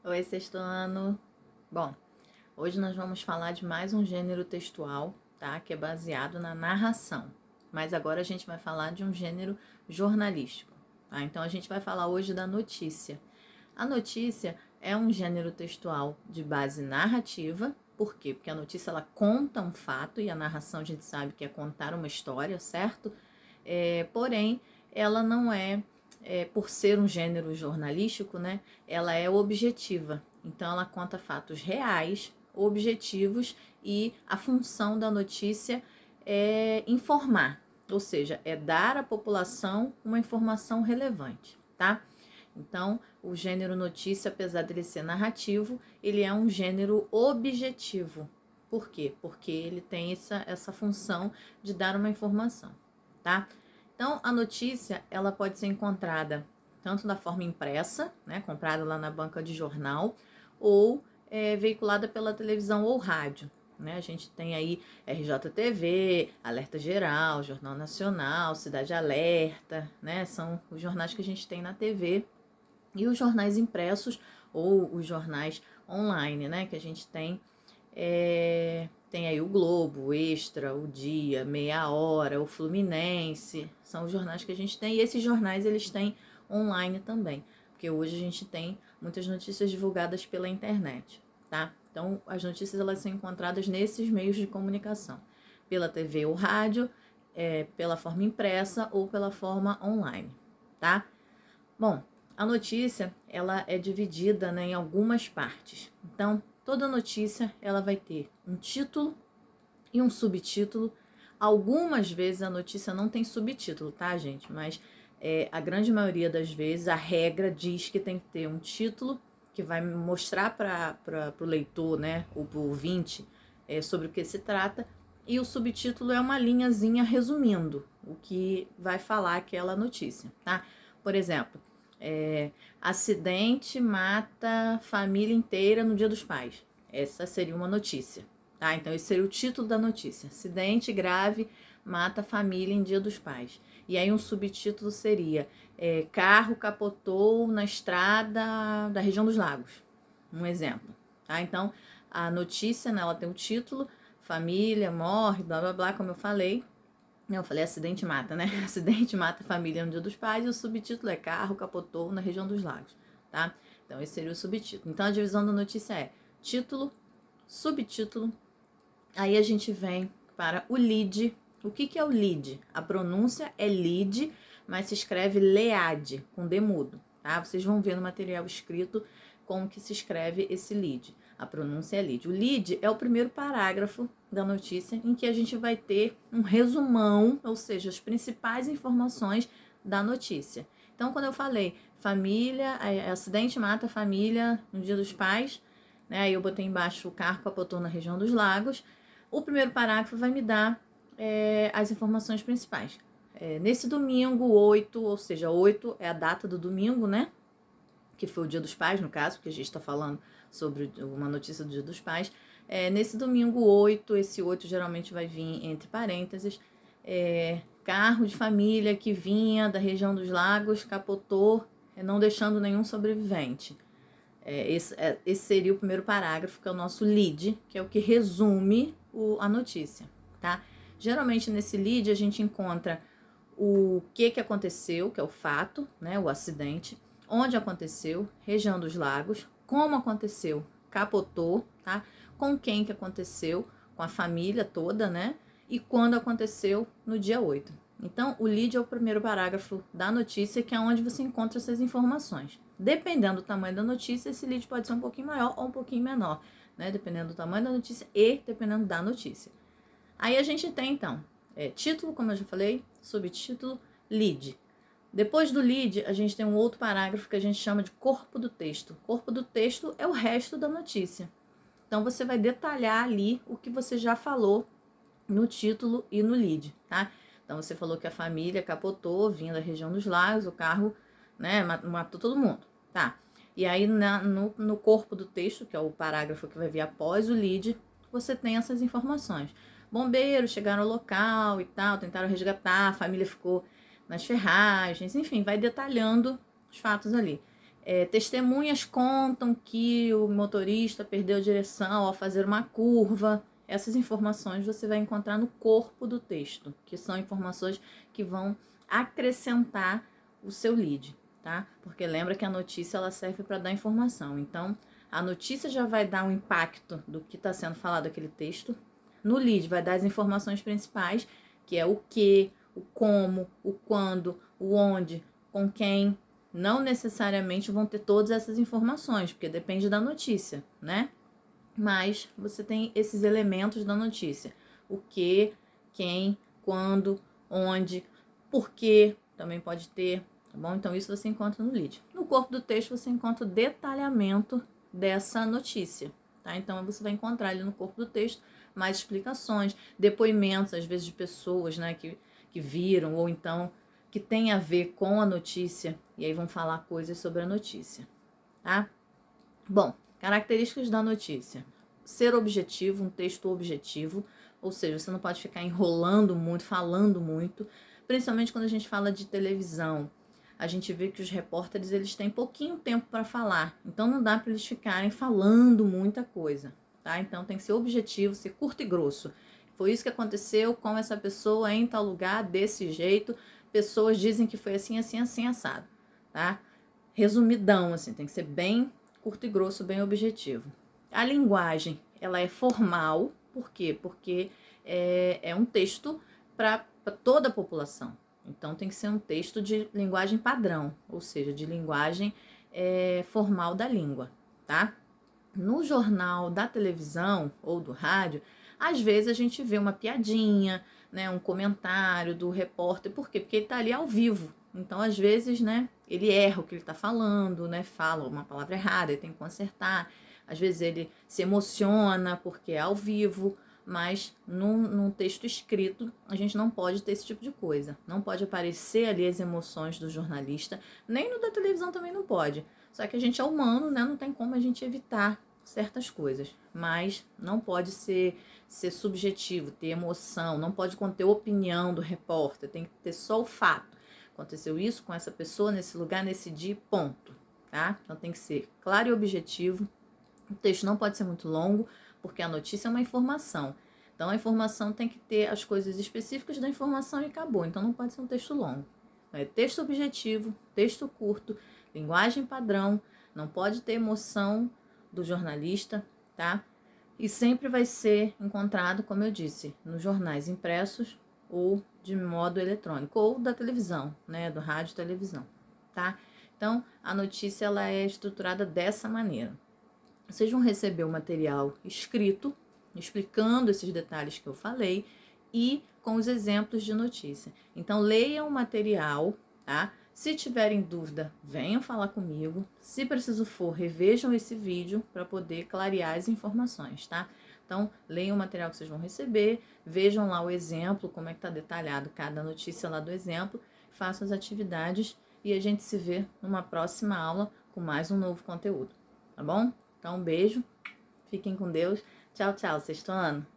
Oi, sexto ano. Bom, hoje nós vamos falar de mais um gênero textual, tá? Que é baseado na narração. Mas agora a gente vai falar de um gênero jornalístico, tá? Então a gente vai falar hoje da notícia. A notícia é um gênero textual de base narrativa. Por quê? Porque a notícia ela conta um fato e a narração a gente sabe que é contar uma história, certo? Porém, ela não por ser um gênero jornalístico, né? Ela é objetiva. Então, ela conta fatos reais, objetivos e a função da notícia é informar, ou seja, é dar à população uma informação relevante, tá? Então, o gênero notícia, apesar dele ser narrativo, ele é um gênero objetivo. Por quê? Porque ele tem essa função de dar uma informação, tá? Então, a notícia, ela pode ser encontrada tanto da forma impressa, né, comprada lá na banca de jornal, ou veiculada pela televisão ou rádio. Né? A gente tem aí RJTV, Alerta Geral, Jornal Nacional, Cidade Alerta, né? São os jornais que a gente tem na TV e os jornais impressos ou os jornais online, né? Que a gente tem tem aí o Globo, o Extra, o Dia, Meia Hora, o Fluminense, são os jornais que a gente tem, e esses jornais eles têm online também, porque hoje a gente tem muitas notícias divulgadas pela internet, tá? Então, as notícias elas são encontradas nesses meios de comunicação, pela TV ou rádio, pela forma impressa ou pela forma online, tá? Bom, a notícia ela é dividida, né, em algumas partes. Então, toda notícia ela vai ter um título e um subtítulo. Algumas vezes a notícia não tem subtítulo, tá, gente? Mas a grande maioria das vezes a regra diz que tem que ter um título que vai mostrar para o leitor, né, ou para o ouvinte, sobre o que se trata. E o subtítulo é uma linhazinha resumindo o que vai falar aquela notícia, tá? Por exemplo, acidente mata família inteira no Dia dos Pais. Essa seria uma notícia, tá? Então esse seria o título da notícia. Acidente grave mata família em Dia dos Pais. E aí um subtítulo seria carro capotou na estrada da região dos Lagos. Um exemplo, tá? Então a notícia, né, ela tem o título, família morre, blá blá blá, como eu falei. Não, eu falei acidente mata, né? Acidente mata família no Dia dos Pais e o subtítulo é carro capotou na região dos Lagos, tá? Então esse seria o subtítulo. Então a divisão da notícia é título, subtítulo, aí a gente vem para o lead. O que é o lead? A pronúncia é lead, mas se escreve lead, com D mudo, tá? Vocês vão ver no material escrito como que se escreve esse lead. A pronúncia é lead. O lead é o primeiro parágrafo da notícia em que a gente vai ter um resumão, ou seja, as principais informações da notícia. Então, quando eu falei família, acidente mata a família no Dia dos Pais, né? Aí eu botei embaixo o carro capotou na região dos Lagos. O primeiro parágrafo vai me dar as informações principais. Nesse domingo, 8, ou seja, 8 é a data do domingo, né? Que foi o Dia dos Pais, no caso, porque a gente está falando sobre uma notícia do Dia dos Pais. Nesse domingo 8, esse 8 geralmente vai vir entre parênteses, carro de família que vinha da região dos Lagos capotou, não deixando nenhum sobrevivente. Esse seria o primeiro parágrafo, que é o nosso lead, que é o que resume a notícia, tá? Geralmente nesse lead a gente encontra o que aconteceu, que é o fato, né, o acidente, onde aconteceu, região dos Lagos, como aconteceu, capotou, tá? Com quem que aconteceu, com a família toda, né? E quando aconteceu no dia 8. Então, o lead é o primeiro parágrafo da notícia, que é onde você encontra essas informações. Dependendo do tamanho da notícia, esse lead pode ser um pouquinho maior ou um pouquinho menor, né? Dependendo do tamanho da notícia e dependendo da notícia. Aí a gente tem, então, título, como eu já falei, subtítulo, lead. Depois do lead, a gente tem um outro parágrafo que a gente chama de corpo do texto. Corpo do texto é o resto da notícia. Então, você vai detalhar ali o que você já falou no título e no lead, tá? Então, você falou que a família capotou, vinha da região dos Lagos, o carro, né, matou todo mundo, tá? E aí, no corpo do texto, que é o parágrafo que vai vir após o lead, você tem essas informações. Bombeiros chegaram ao local e tal, tentaram resgatar, a família ficou nas ferragens, enfim, vai detalhando os fatos ali. Testemunhas contam que o motorista perdeu a direção ao fazer uma curva. Essas informações você vai encontrar no corpo do texto, que são informações que vão acrescentar o seu lead, tá? Porque lembra que a notícia ela serve para dar informação. Então, a notícia já vai dar um impacto do que está sendo falado aquele texto. No lead vai dar as informações principais, que é o que, o como, o quando, o onde, com quem. Não necessariamente vão ter todas essas informações, porque depende da notícia, né? Mas você tem esses elementos da notícia. O que, quem, quando, onde, por quê, também pode ter, tá bom? Então isso você encontra no lead. No corpo do texto você encontra o detalhamento dessa notícia, tá? Então você vai encontrar ali no corpo do texto mais explicações, depoimentos, às vezes de pessoas, né, que viram, ou então que tem a ver com a notícia, e aí vão falar coisas sobre a notícia, tá? Bom, características da notícia. Ser objetivo, um texto objetivo, ou seja, você não pode ficar enrolando muito, falando muito, principalmente quando a gente fala de televisão. A gente vê que os repórteres, eles têm pouquinho tempo para falar, então não dá para eles ficarem falando muita coisa, tá? Então tem que ser objetivo, ser curto e grosso. Foi isso que aconteceu com essa pessoa em tal lugar, desse jeito. Pessoas dizem que foi assim, assim, assim, assado, tá? Resumidão, assim, tem que ser bem curto e grosso, bem objetivo. A linguagem, ela é formal, por quê? Porque é um texto para toda a população. Então, tem que ser um texto de linguagem padrão, ou seja, de linguagem formal da língua, tá? No jornal da televisão ou do rádio, às vezes a gente vê uma piadinha, né, um comentário do repórter. Por quê? Porque ele está ali ao vivo. Então, às vezes, né, ele erra o que ele está falando, né, fala uma palavra errada, ele tem que consertar. Às vezes ele se emociona porque é ao vivo, mas num texto escrito a gente não pode ter esse tipo de coisa. Não pode aparecer ali as emoções do jornalista, nem no da televisão também não pode. Só que a gente é humano, né, não tem como a gente evitar certas coisas, mas não pode ser subjetivo, ter emoção, não pode conter opinião do repórter, tem que ter só o fato. Aconteceu isso com essa pessoa, nesse lugar, nesse dia, ponto, tá? Então tem que ser claro e objetivo. O texto não pode ser muito longo, porque a notícia é uma informação. Então a informação tem que ter as coisas específicas da informação e acabou. Então não pode ser um texto longo. Então, é texto objetivo, texto curto, linguagem padrão, não pode ter emoção do jornalista, tá? E sempre vai ser encontrado, como eu disse, nos jornais impressos ou de modo eletrônico, ou da televisão, né, do rádio e televisão, tá? Então, a notícia ela é estruturada dessa maneira. Vocês vão receber o material escrito, explicando esses detalhes que eu falei e com os exemplos de notícia. Então, leiam o material, tá? Se tiverem dúvida, venham falar comigo. Se preciso for, revejam esse vídeo para poder clarear as informações, tá? Então, leiam o material que vocês vão receber, vejam lá o exemplo, como é que está detalhado cada notícia lá do exemplo, façam as atividades e a gente se vê numa próxima aula com mais um novo conteúdo, tá bom? Então, um beijo, fiquem com Deus. Tchau, tchau, sexto ano.